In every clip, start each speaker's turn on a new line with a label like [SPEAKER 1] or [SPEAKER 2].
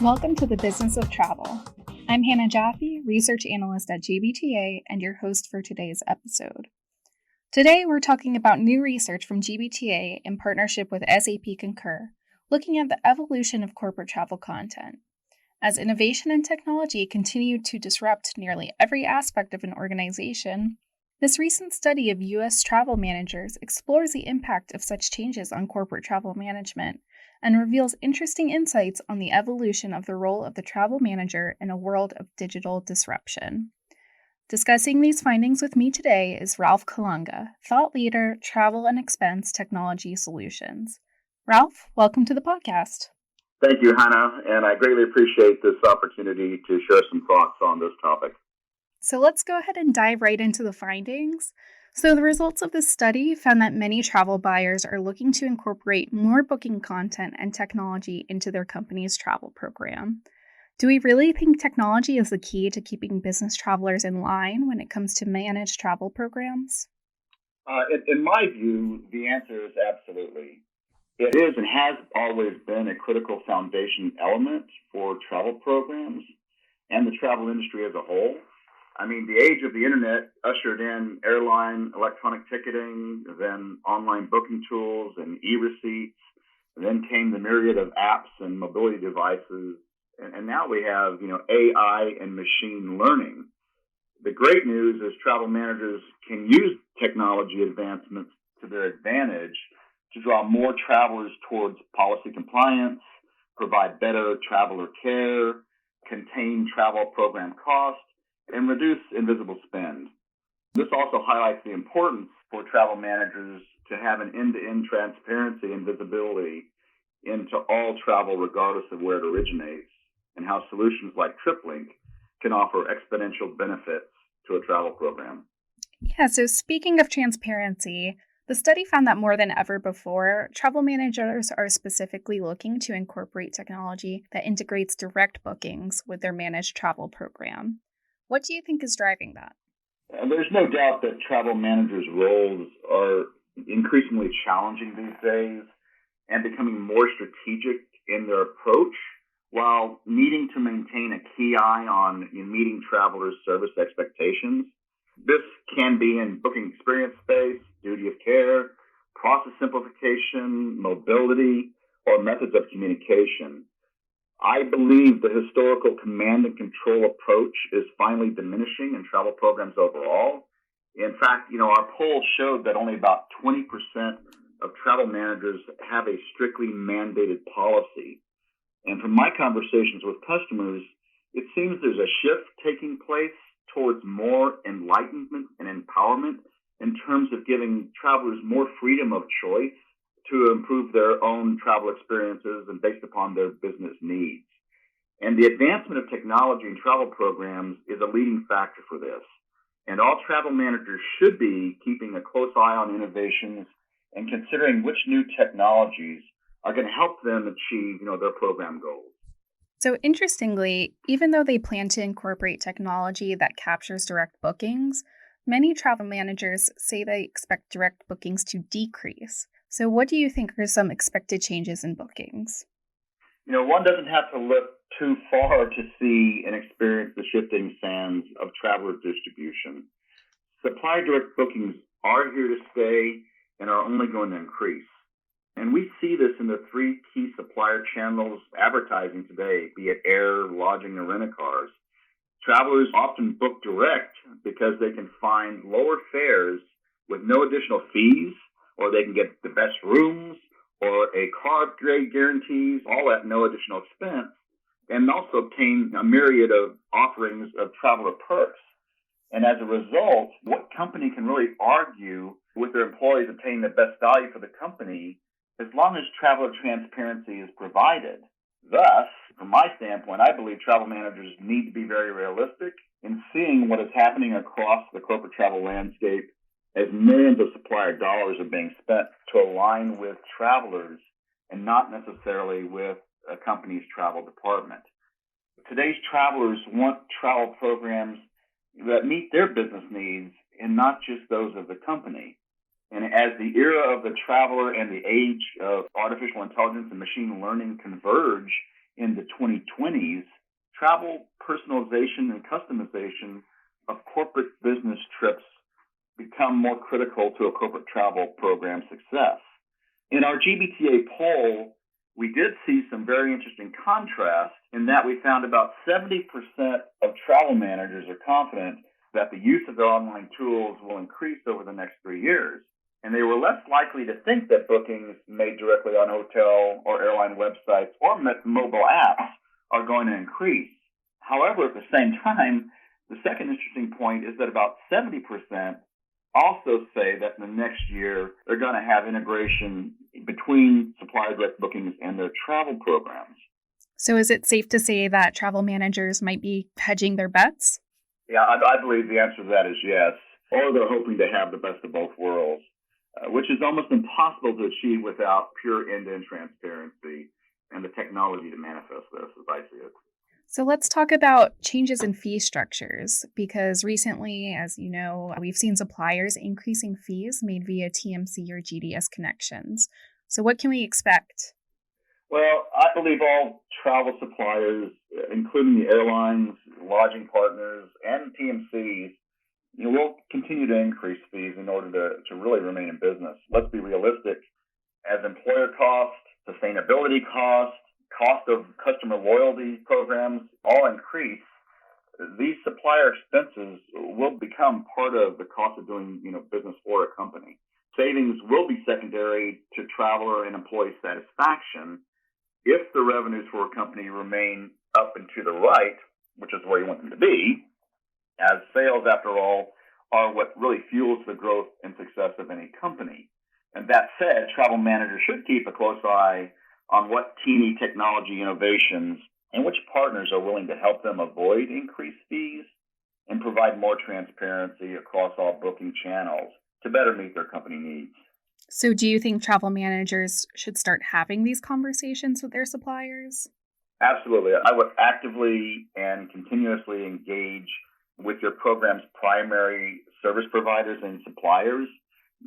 [SPEAKER 1] Welcome to the Business of Travel. I'm Hannah Jaffe, Research Analyst at GBTA, and your host for today's episode. Today, we're talking about new research from GBTA in partnership with SAP Concur, looking at the evolution of corporate travel content. As innovation and technology continue to disrupt nearly every aspect of an organization, this recent study of U.S. travel managers explores the impact of such changes on corporate travel management and reveals interesting insights on the evolution of the role of the travel manager in a world of digital disruption. Discussing these findings with me today is Ralph Kalanga, Thought Leader, Travel and Expense Technology Solutions. Ralph, welcome to the podcast.
[SPEAKER 2] Thank you, Hannah, and I greatly appreciate this opportunity to share some thoughts on this topic.
[SPEAKER 1] So let's go ahead and dive right into the findings. So the results of this study found that many travel buyers are looking to incorporate more booking content and technology into their company's travel program. Do we really think technology is the key to keeping business travelers in line when it comes to managed travel programs?
[SPEAKER 2] In my view, the answer is absolutely. It is and has always been a critical foundation element for travel programs and the travel industry as a whole. I mean, the age of the internet ushered in airline electronic ticketing, then online booking tools and e-receipts. Then came the myriad of apps and mobility devices. And now we have, AI and machine learning. The great news is travel managers can use technology advancements to their advantage to draw more travelers towards policy compliance, provide better traveler care, contain travel program costs, and reduce invisible spend. This also highlights the importance for travel managers to have an end-to-end transparency and visibility into all travel regardless of where it originates, and how solutions like TripLink can offer exponential benefits to a travel program.
[SPEAKER 1] Yeah, so speaking of transparency, the study found that more than ever before, travel managers are specifically looking to incorporate technology that integrates direct bookings with their managed travel program. What do you think is driving that?
[SPEAKER 2] There's no doubt that travel managers' roles are increasingly challenging these days and becoming more strategic in their approach while needing to maintain a key eye on meeting travelers' service expectations. This can be in booking experience space, duty of care, process simplification, mobility, or methods of communication. I believe the historical command and control approach is finally diminishing in travel programs overall. In fact, our poll showed that only about 20% of travel managers have a strictly mandated policy. And from my conversations with customers, it seems there's a shift taking place towards more enlightenment and empowerment in terms of giving travelers more freedom of choice to improve their own travel experiences and based upon their business needs. And the advancement of technology in travel programs is a leading factor for this. And all travel managers should be keeping a close eye on innovations and considering which new technologies are going to help them achieve, their program goals.
[SPEAKER 1] So interestingly, even though they plan to incorporate technology that captures direct bookings, many travel managers say they expect direct bookings to decrease. So what do you think are some expected changes in bookings?
[SPEAKER 2] One doesn't have to look too far to see and experience the shifting sands of traveler distribution. Supply direct bookings are here to stay and are only going to increase. And we see this in the three key supplier channels advertising today, be it air, lodging, or rent-a-cars. Travelers often book direct because they can find lower fares with no additional fees, or they can get the best rooms, or a car upgrade guarantees, all at no additional expense, and also obtain a myriad of offerings of traveler perks. And as a result, what company can really argue with their employees obtaining the best value for the company as long as traveler transparency is provided? Thus, from my standpoint, I believe travel managers need to be very realistic in seeing what is happening across the corporate travel landscape as millions of supplier dollars are being spent to align with travelers and not necessarily with a company's travel department. Today's travelers want travel programs that meet their business needs and not just those of the company. And as the era of the traveler and the age of artificial intelligence and machine learning converge in the 2020s, travel personalization and customization of corporate business trips become more critical to a corporate travel program success. In our GBTA poll, we did see some very interesting contrast in that we found about 70% of travel managers are confident that the use of their online tools will increase over the next 3 years. And they were less likely to think that bookings made directly on hotel or airline websites or mobile apps are going to increase. However, at the same time, the second interesting point is that about 70% also say that in the next year they're going to have integration between supplier direct bookings and their travel programs.
[SPEAKER 1] So is it safe to say that travel managers might be hedging their bets?
[SPEAKER 2] Yeah, I believe the answer to that is yes. Or they're hoping to have the best of both worlds, which is almost impossible to achieve without pure end-to-end transparency and the technology to manifest this, as I see it.
[SPEAKER 1] So let's talk about changes in fee structures, because recently, as you know, we've seen suppliers increasing fees made via TMC or GDS connections. So what can we expect?
[SPEAKER 2] Well, I believe all travel suppliers, including the airlines, lodging partners, and TMCs, will continue to increase fees in order to really remain in business. Let's be realistic. As employer costs, sustainability cost of customer loyalty programs all increase, these supplier expenses will become part of the cost of doing business for a company. Savings will be secondary to traveler and employee satisfaction if the revenues for a company remain up and to the right, which is where you want them to be, as sales, after all, are what really fuels the growth and success of any company. And that said, travel managers should keep a close eye on what teeny technology innovations and which partners are willing to help them avoid increased fees and provide more transparency across all booking channels to better meet their company needs.
[SPEAKER 1] So do you think travel managers should start having these conversations with their suppliers?
[SPEAKER 2] Absolutely. I would actively and continuously engage with your program's primary service providers and suppliers.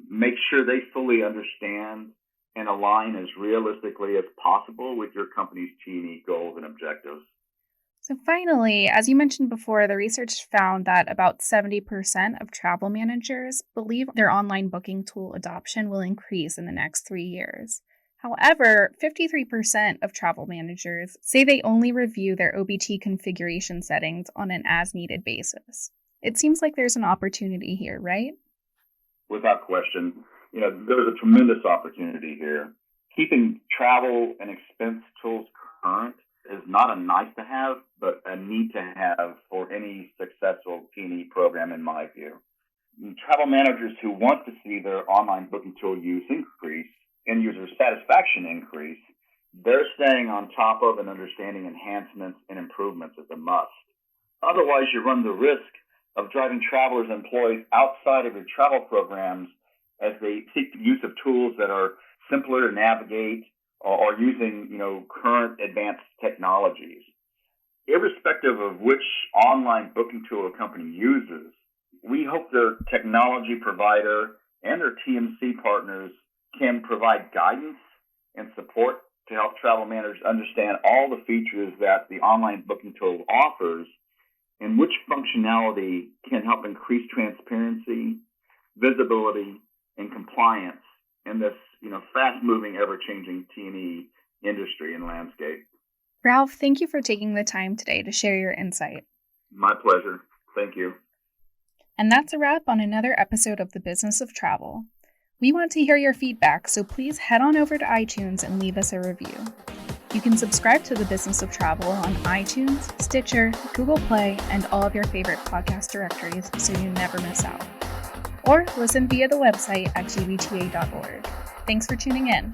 [SPEAKER 2] Make sure they fully understand and align as realistically as possible with your company's T&E goals and objectives.
[SPEAKER 1] So finally, as you mentioned before, the research found that about 70% of travel managers believe their online booking tool adoption will increase in the next 3 years. However, 53% of travel managers say they only review their OBT configuration settings on an as-needed basis. It seems like there's an opportunity here, right?
[SPEAKER 2] Without question. There's a tremendous opportunity here. Keeping travel and expense tools current is not a nice to have, but a need to have for any successful T&E program, in my view. Travel managers who want to see their online booking tool use increase, end user satisfaction increase, they're staying on top of and understanding enhancements and improvements as a must. Otherwise, you run the risk of driving travelers and employees outside of your travel programs as they seek the use of tools that are simpler to navigate or using, current advanced technologies. Irrespective of which online booking tool a company uses, we hope their technology provider and their TMC partners can provide guidance and support to help travel managers understand all the features that the online booking tool offers and which functionality can help increase transparency, visibility, and compliance in this, fast-moving, ever-changing T&E industry and landscape.
[SPEAKER 1] Ralph, thank you for taking the time today to share your insight.
[SPEAKER 2] My pleasure. Thank you.
[SPEAKER 1] And that's a wrap on another episode of The Business of Travel. We want to hear your feedback, so please head on over to iTunes and leave us a review. You can subscribe to The Business of Travel on iTunes, Stitcher, Google Play, and all of your favorite podcast directories so you never miss out. Or listen via the website at gbta.org. Thanks for tuning in.